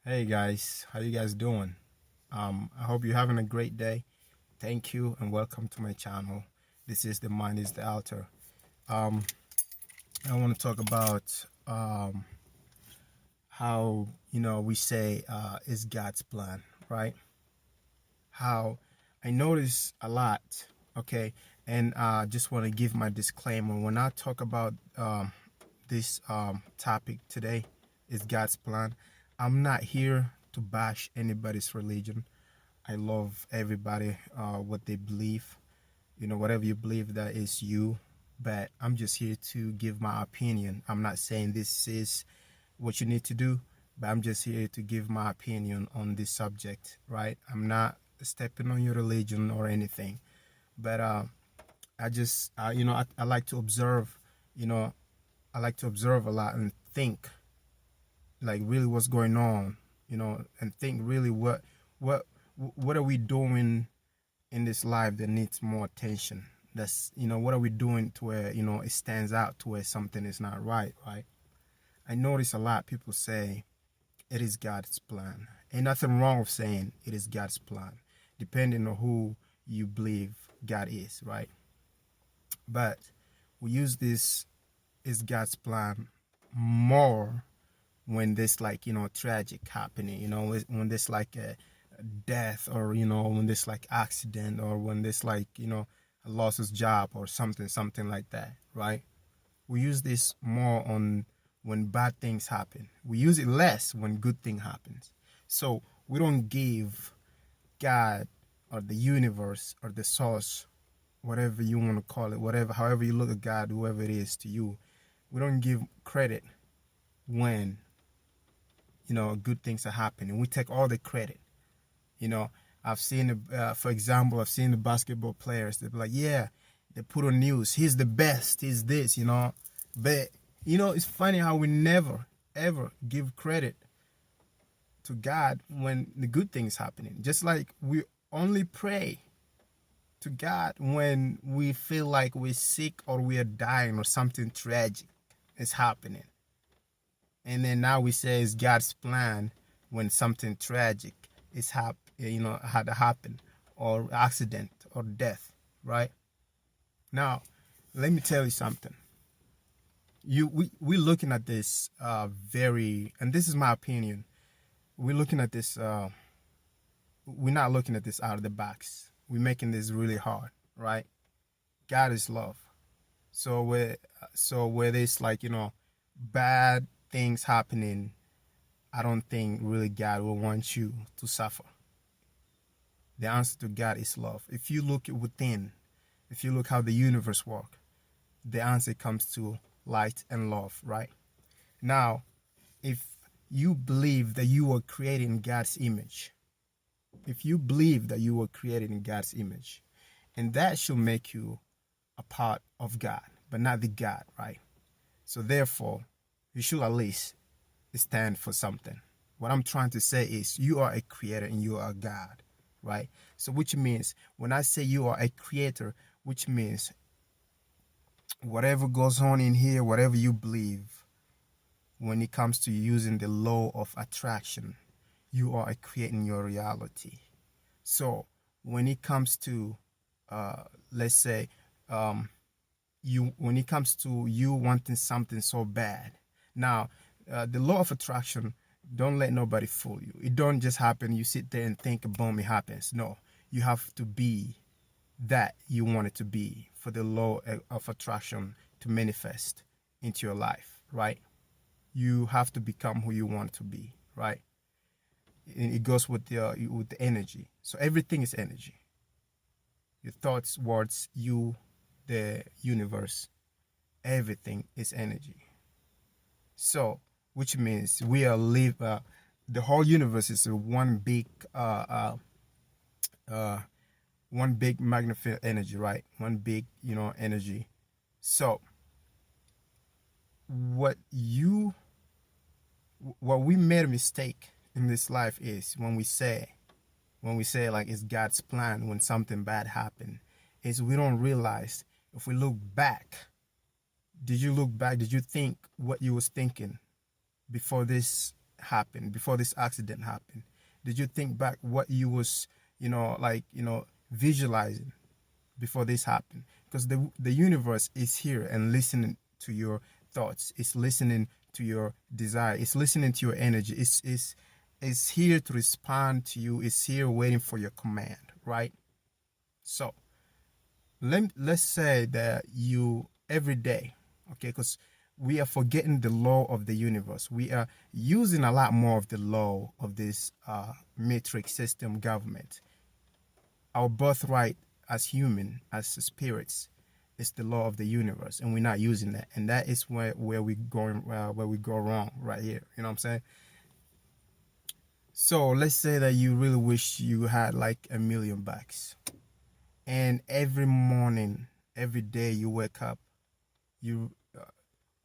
Hey guys, how you guys doing? I hope you're having a great day. Thank you and welcome to my channel. This is The Mind is the Altar. Um, I want to talk about how, we say is God's plan, right? How I notice a lot, okay? And just want to give my disclaimer. When I talk about this topic today, is God's plan, I'm not here to bash anybody's religion. I love everybody, what they believe. Whatever you believe, that is you. But I'm just here to give my opinion. I'm not saying this is what you need to do, but I'm just here to give my opinion on this subject, right? I'm not stepping on your religion or anything. But I just, I like to observe, you know, I like to observe a lot and think, like, really what's going on, and think really what what are we doing in this life that needs more attention. That's, what are we doing to where, it stands out to where something is not right, right? I notice a lot of people say it is God's plan. Ain't nothing wrong with saying it is God's plan, depending on who you believe God is, right? But we use this is God's plan more when there's, like, tragic happening, when there's like a death, or when there's like accident, or when there's, like, a loss of job or something like that, right? We use this more on when bad things happen. We use it less when good thing happens. So we don't give God or the universe or the source, whatever you want to call it, whatever, however you look at God, whoever it is to you, we don't give credit when, good things are happening. We take all the credit. You know, I've seen, for example, I've seen the basketball players. They're like, yeah, they put on news. He's the best. He's this. But, it's funny how we never, ever give credit to God when the good things happening. Just like we only pray to God when we feel like we're sick or we are dying or something tragic is happening. And then now we say it's God's plan when something tragic is had to happen, or accident or death, right? Now, let me tell you something. We looking at this very, and this is my opinion. We're looking at this. We're not looking at this out of the box. We're making this really hard, right? God is love. So where there's, like, bad things happening, I don't think really God will want you to suffer. The answer to God is love. If you look within, if you look how the universe works, the answer comes to light and love, right? Now, if you believe that you were created in God's image, if you believe that you were created in God's image, and that should make you a part of God, but not the God, right? So therefore, you should at least stand for something. What I'm trying to say is you are a creator and you are a God, right? So which means when I say you are a creator, which means whatever goes on in here, whatever you believe, when it comes to using the law of attraction, you are creating your reality. So when it comes to, let's say, when it comes to you wanting something so bad, now the law of attraction, don't let nobody fool you. It don't just happen. You sit there and think, boom, it happens. No, you have to be that you want it to be for the law of attraction to manifest into your life, right? You have to become who you want to be, right? And it goes with the energy. So everything is energy. Your thoughts, words, you, the universe, everything is energy. So, which means we are live. The whole universe is one big magnified energy, right? One big, energy. So, what you, what we made a mistake in this life is when we say like it's God's plan when something bad happened, is we don't realize, if we look back, did you look back? Did you think what you was thinking before this happened, before this accident happened? Did you think back what you was, visualizing before this happened? Because the universe is here and listening to your thoughts. It's listening to your desire. It's listening to your energy. It's here to respond to you. It's here waiting for your command, right? So let's say that you every day, okay, because we are forgetting the law of the universe. We are using a lot more of the law of this matrix system government. Our birthright as human, as spirits, is the law of the universe, and we're not using that. And that is where we going where we go wrong right here. You know what I'm saying? So let's say that you really wish you had like $1,000,000, and every morning, every day you wake up, you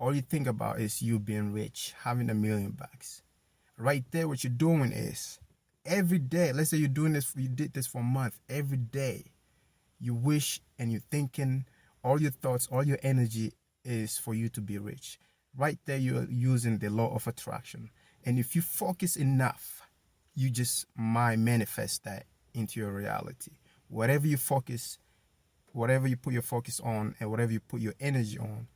all you think about is you being rich, having $1,000,000. Right there, what you're doing is every day. Let's say you're doing this, you did this for a month. Every day, you wish and you're thinking, all your thoughts, all your energy is for you to be rich. Right there, you're using the law of attraction. And if you focus enough, you just might manifest that into your reality. Whatever you focus, whatever you put your focus on, and whatever you put your energy on,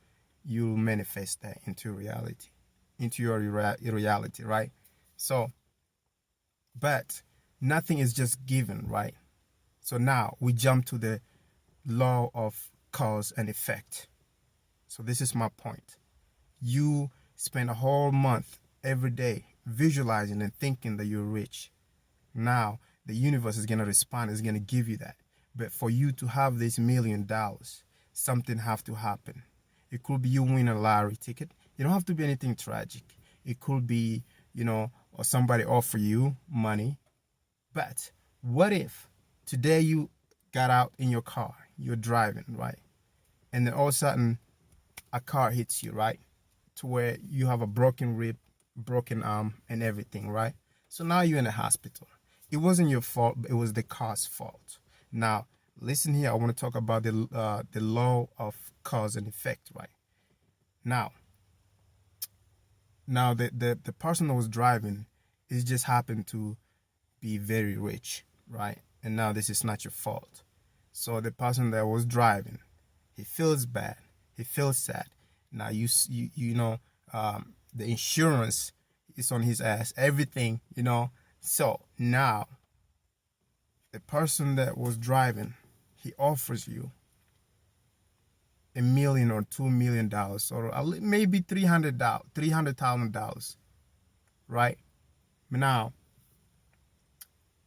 you'll manifest that into reality, into your reality, right? So, but nothing is just given, right? So now we jump to the law of cause and effect. So this is my point. You spend a whole month every day visualizing and thinking that you're rich. Now the universe is going to respond, is going to give you that. But for you to have this $1,000,000, something have to happen. It could be you win a lottery ticket. It don't have to be anything tragic. It could be, or somebody offer you money. But what if today you got out in your car, you're driving, right? And then all of a sudden a car hits you, right? To where you have a broken rib, broken arm, and everything, right? So now you're in a hospital. It wasn't your fault, but it was the car's fault. Now, listen here. I want to talk about the law of cause and effect, right? Now the person that was driving, it just happened to be very rich, right? And now this is not your fault. So the person that was driving, he feels bad, he feels sad. Now the insurance is on his ass, everything, So now the person that was driving, he offers you $1,000,000 or $2,000,000 or maybe $300,000, right? Now,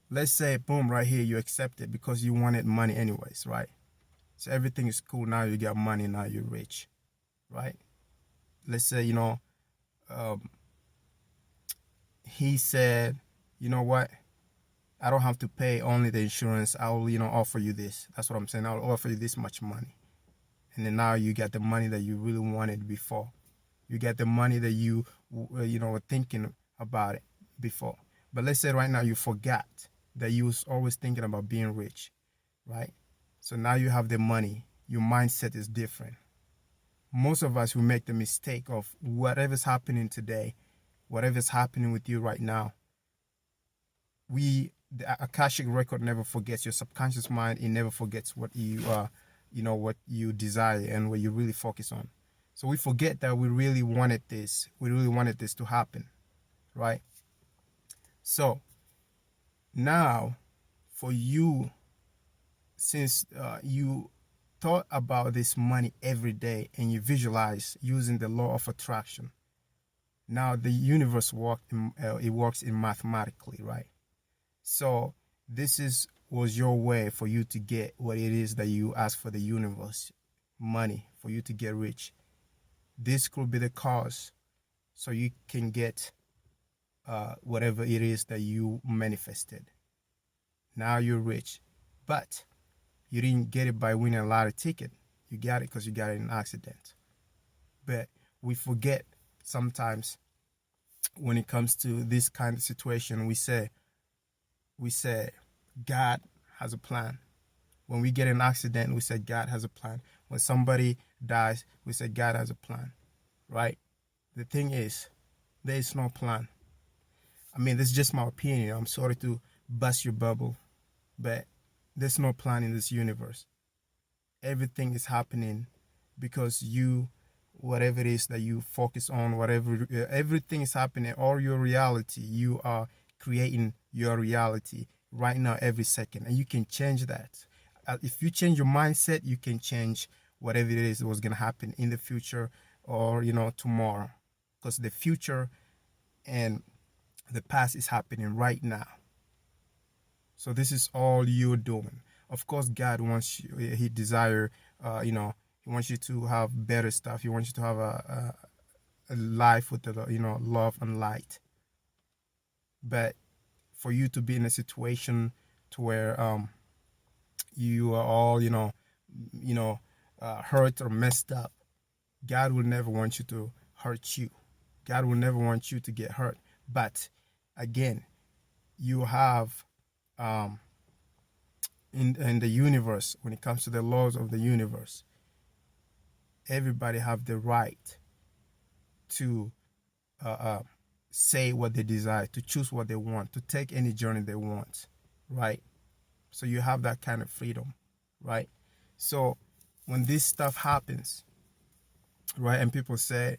let's say, boom, right here, you accept it because you wanted money anyways, right? So everything is cool. Now you got money. Now you're rich, right? Let's say, he said, you know what? I don't have to pay only the insurance. I'll, offer you this. That's what I'm saying. I'll offer you this much money. And then now you get the money that you really wanted before. You get the money that you were thinking about it before. But let's say right now you forgot that you was always thinking about being rich, right? So now you have the money. Your mindset is different. Most of us will make the mistake of whatever's happening today, whatever's happening with you right now. The Akashic record never forgets. Your subconscious mind, it never forgets what you what you desire and what you really focus on. So we forget that we really wanted this. We really wanted this to happen, right? So now, for you, since you thought about this money every day and you visualize using the law of attraction, now the universe works in mathematically, right? So this was your way for you to get what it is that you ask for the universe, money, for you to get rich. This could be the cause so you can get whatever it is that you manifested. Now you're rich, but you didn't get it by winning a lottery ticket. You got it because you got it in an accident. But we forget sometimes when it comes to this kind of situation, we say God has a plan. When we get in an accident, we say God has a plan. When somebody dies, we say God has a plan, right? The thing is, there is no plan. I mean, this is just my opinion. I'm sorry to bust your bubble, but there's no plan in this universe. Everything is happening because you, whatever it is that you focus on, whatever, everything is happening. All your reality, you are creating your reality right now, every second, and you can change that. If you change your mindset, you can change whatever it is that was gonna happen in the future, or tomorrow, because the future and the past is happening right now. So this is all you're doing. Of course, God wants you. He desire, He wants you to have better stuff. He wants you to have a life with the, love and light. But for you to be in a situation to where you are all, hurt or messed up, God will never want you to hurt you. God will never want you to get hurt. But again, you have in the universe, when it comes to the laws of the universe, everybody have the right to say what they desire, to choose what they want, to take any journey they want, right? So you have that kind of freedom, right? So when this stuff happens, right, and people say,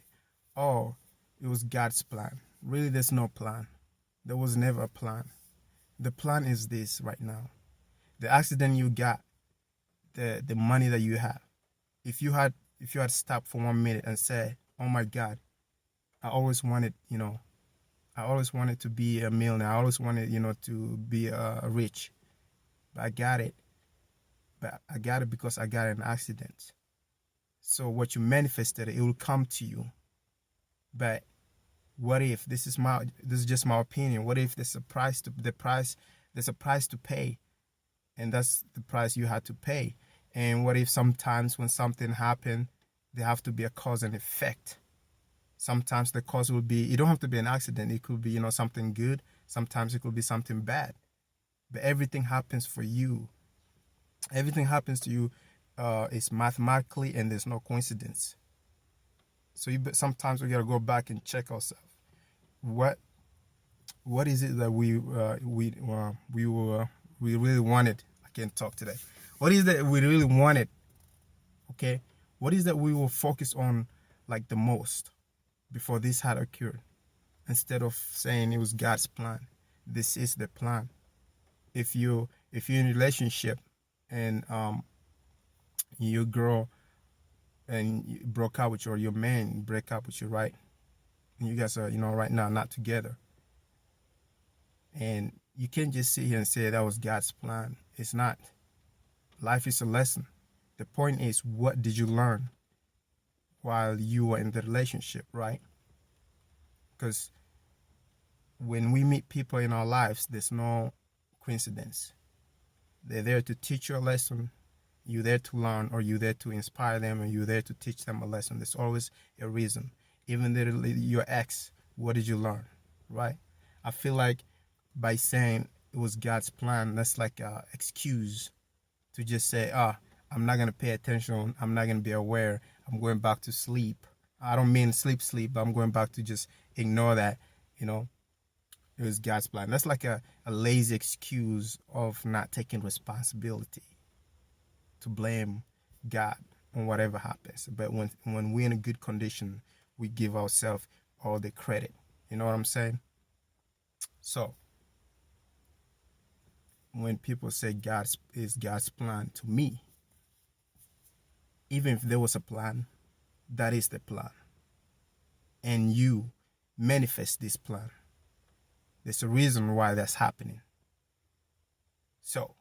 oh, it was God's plan. Really, there's no plan. There was never a plan. The plan is this right now. The accident you got, the money that you have. If you had stopped for 1 minute and said, oh my God, I always wanted, I always wanted to be a millionaire. I always wanted, to be rich. But I got it. But I got it because I got an accident. So what you manifested, it will come to you. But what if this is just my opinion? What if there's a price to pay, and that's the price you had to pay? And what if sometimes when something happened, there have to be a cause and effect? Sometimes the cause will be, it don't have to be an accident. It could be, something good. Sometimes it could be something bad. But everything happens for you. Everything happens to you is mathematically, and there's no coincidence. So sometimes we gotta go back and check ourselves. What is it that we really wanted? I can't talk today. What is that we really wanted? Okay, what is that we will focus on like the most before this had occurred? Instead of saying it was God's plan, this is the plan. If you're in a relationship and your girl and you broke up with you, or your man break up with you, right? And you guys are right now not together. And you can't just sit here and say that was God's plan. It's not. Life is a lesson. The point is, what did you learn while you were in the relationship, right? Because when we meet people in our lives, there's no coincidence. They're there to teach you a lesson. You're there to learn, or you're there to inspire them, or you're there to teach them a lesson. There's always a reason. Even your ex, what did you learn, right? I feel like by saying it was God's plan, that's like an excuse to just say, I'm not going to pay attention. I'm not going to be aware. I'm going back to sleep. I don't mean sleep, but I'm going back to just ignore that, it was God's plan. That's like a lazy excuse of not taking responsibility, to blame God on whatever happens. But when we're in a good condition, we give ourselves all the credit. You know what I'm saying? So when people say is God's plan, to me, even if there was a plan, that is the plan. And you manifest this plan. There's a reason why that's happening. So,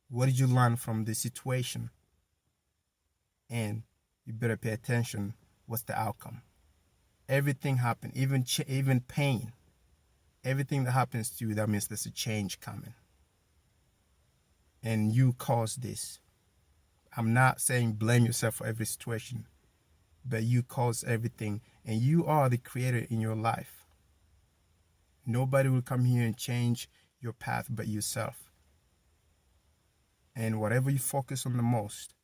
what did you learn from the situation? And you better pay attention. What's the outcome? Everything happened, even pain. Everything that happens to you, that means there's a change coming. And you caused this. I'm not saying blame yourself for every situation, but you caused everything, and you are the creator in your life. Nobody will come here and change your path but yourself. And whatever you focus on the most,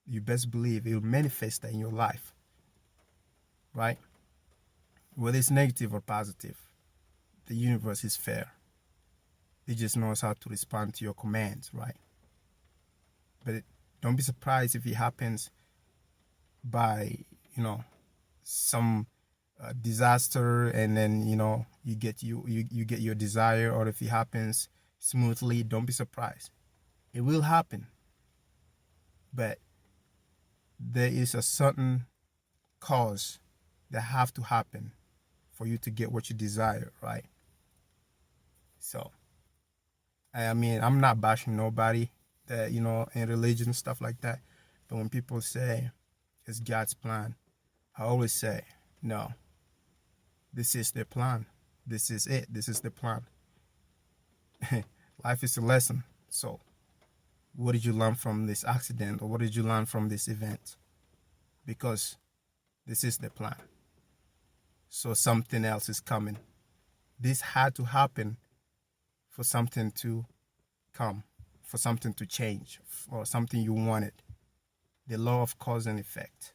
you best believe it will manifest that in your life, right? Whether it's negative or positive, the universe is fair. It just knows how to respond to your commands, right? But don't be surprised if it happens by, some disaster, and then you get you get your desire, or if it happens smoothly, don't be surprised. It will happen, but there is a certain cause that have to happen for you to get what you desire, right? So I mean, I'm not bashing nobody that in religion, stuff like that, but when people say it's God's plan, I always say no. This is their plan. This is it. This is the plan. Life is a lesson. So what did you learn from this accident, or what did you learn from this event? Because this is the plan. So something else is coming. This had to happen for something to come, for something to change, or something you wanted. The law of cause and effect.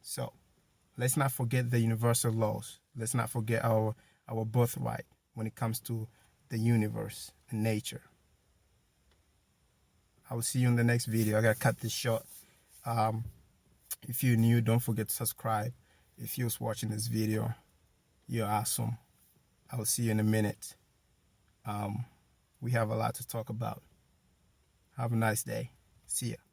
So let's not forget the universal laws. Let's not forget our birthright when it comes to the universe and nature. I will see you in the next video. I gotta cut this short. If you're new, don't forget to subscribe. If you're watching this video, you're awesome. I will see you in a minute. We have a lot to talk about. Have a nice day. See ya.